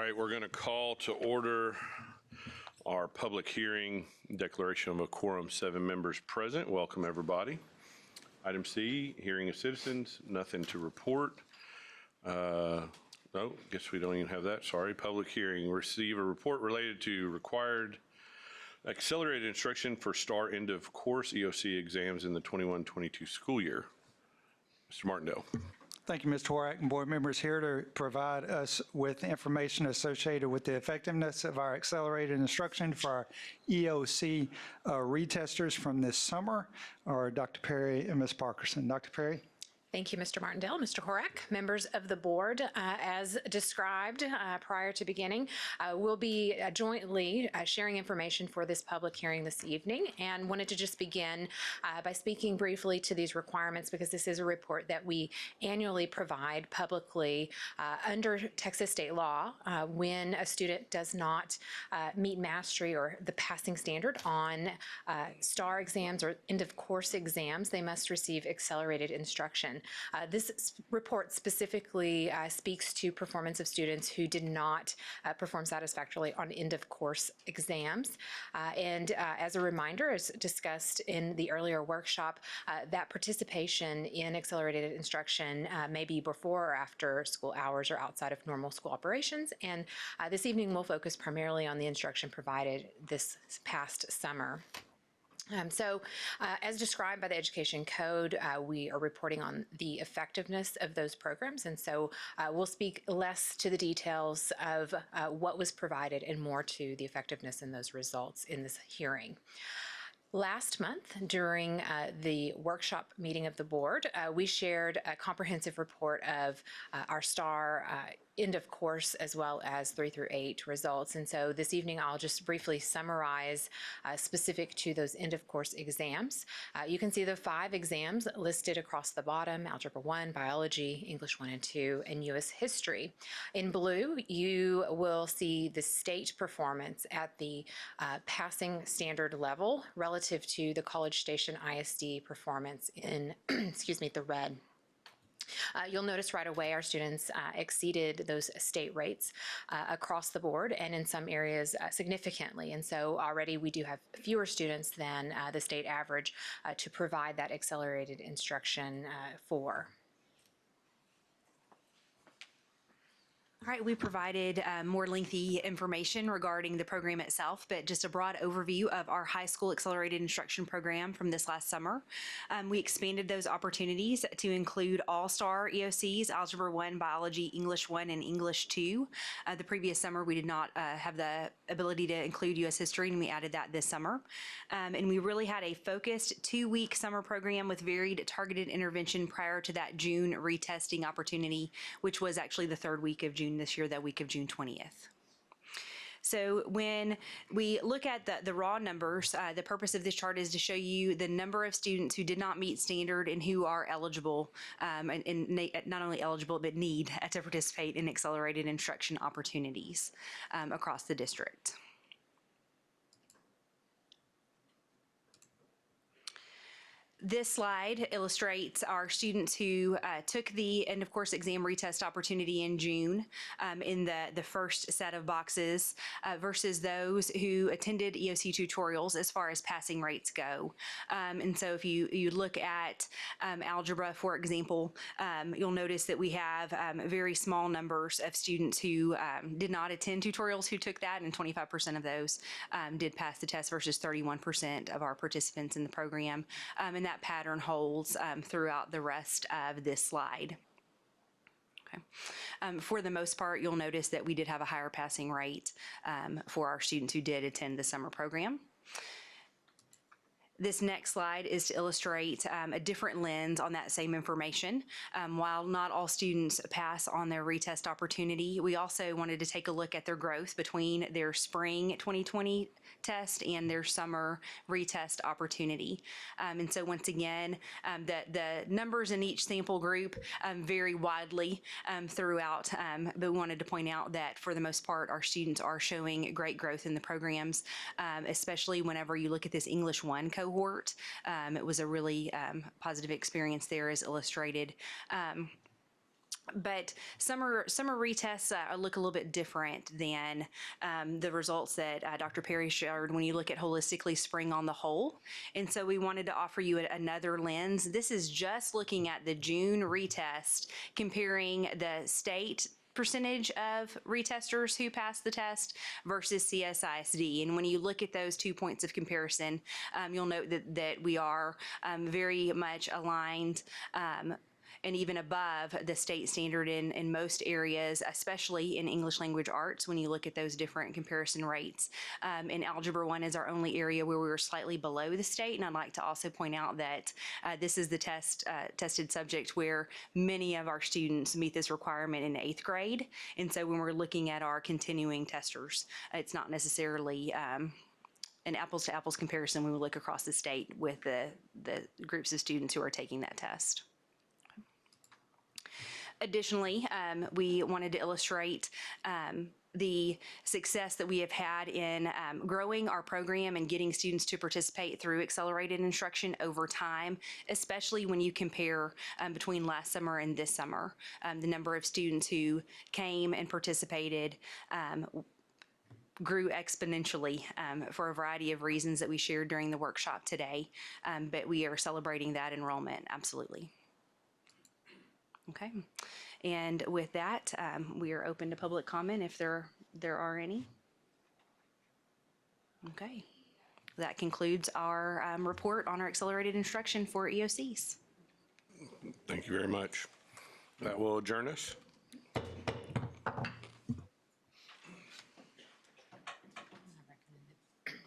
right, we're going to call to order our public hearing, declaration of a quorum, 7 members present. Welcome, everybody. Item C, hearing of citizens, nothing to report. No, guess we don't even have that, sorry. Public hearing, receive a report related to required accelerated instruction for STAR end of course EOC exams in the 21-22 school year. Mr. Martindale. Thank you, Mr. Horak, and board members here to provide us with information associated with the effectiveness of our accelerated instruction for our EOC retesters from this summer are Dr. Perry and Ms. Parkerson. Dr. Perry. Thank you, Mr. Martindale. Mr. Horak, members of the board, as described prior to beginning, we'll be jointly sharing information for this public hearing this evening, and wanted to just begin by speaking briefly to these requirements, because this is a report that we annually provide publicly under Texas state law when a student does not meet mastery or the passing standard on STAR exams or end of course exams. They must receive accelerated instruction. This report specifically speaks to performance of students who did not perform satisfactorily on end-of-course exams. And as a reminder, as discussed in the earlier workshop, that participation in accelerated instruction may be before or after school hours or outside of normal school operations. And this evening, we'll focus primarily on the instruction provided this past summer. As described by the Education Code, we are reporting on the effectiveness of those programs, and so we'll speak less to the details of what was provided and more to the effectiveness and those results in this hearing. Last month, during the workshop meeting of the board, we shared a comprehensive report of our STAR end of course as well as 3 through 8 results. And so this evening I'll just briefly summarize specific to those end of course exams. You can see the 5 exams listed across the bottom: Algebra 1, Biology, English 1 and 2, and U.S. History. In blue, you will see the state performance at the passing standard level relative to the College Station ISD performance in, excuse me, the red. You'll notice right away our students exceeded those state rates across the board, and in some areas significantly. And so already we do have fewer students than the state average to provide that accelerated instruction for. All right, we provided more lengthy information regarding the program itself, but just a broad overview of our high school accelerated instruction program from this last summer. We expanded those opportunities to include all-star EOCs, Algebra 1, Biology, English 1, and English 2. The previous summer, we did not have the ability to include U.S. History, and we added that this summer. And we really had a focused 2-week summer program with varied targeted intervention prior to that June retesting opportunity, which was actually the 3rd week of June this year, that week of June 20th. So when we look at the raw numbers, the purpose of this chart is to show you the number of students who did not meet standard and who are eligible, and not only eligible, but need to participate in accelerated instruction opportunities across the district. This slide illustrates our students who took the end of course exam retest opportunity in June in the first set of boxes versus those who attended EOC tutorials as far as passing rates go. And so if you look at algebra, for example, you'll notice that we have very small numbers of students who did not attend tutorials who took that, and 25% of those did pass the test versus 31% of our participants in the program. And that pattern holds throughout the rest of this slide. Okay. For the most part, you'll notice that we did have a higher passing rate for our students who did attend the summer program. This next slide is to illustrate a different lens on that same information. While not all students pass on their retest opportunity, we also wanted to take a look at their growth between their spring 2020 test and their summer retest opportunity. And so once again, the numbers in each sample group vary widely throughout, but we wanted to point out that for the most part, our students are showing great growth in the programs, especially whenever you look at this English 1 cohort. It was a really positive experience there, as illustrated But summer retests look a little bit different than the results that Dr. Perry shared when you look at holistically spring on the whole. And so we wanted to offer you another lens. This is just looking at the June retest, comparing the state percentage of retesters who passed the test versus CSISD. And when you look at those 2 points of comparison, you'll note that we are very much aligned and even above the state standard in most areas, especially in English language arts, when you look at those different comparison rates. And Algebra 1 is our only area where we were slightly below the state. And I'd like to also point out that this is the tested subject where many of our students meet this requirement in 8th grade. And so when we're looking at our continuing testers, it's not necessarily an apples to apples comparison when we look across the state with the groups of students who are taking that test. Additionally, we wanted to illustrate the success that we have had in growing our program and getting students to participate through accelerated instruction over time, especially when you compare between last summer and this summer. The number of students who came and participated grew exponentially for a variety of reasons that we shared during the workshop today, but we are celebrating that enrollment, absolutely. Okay, and with that, we are open to public comment if there are any. Okay, that concludes our report on our accelerated instruction for EOCs. Thank you very much. That will adjourn us.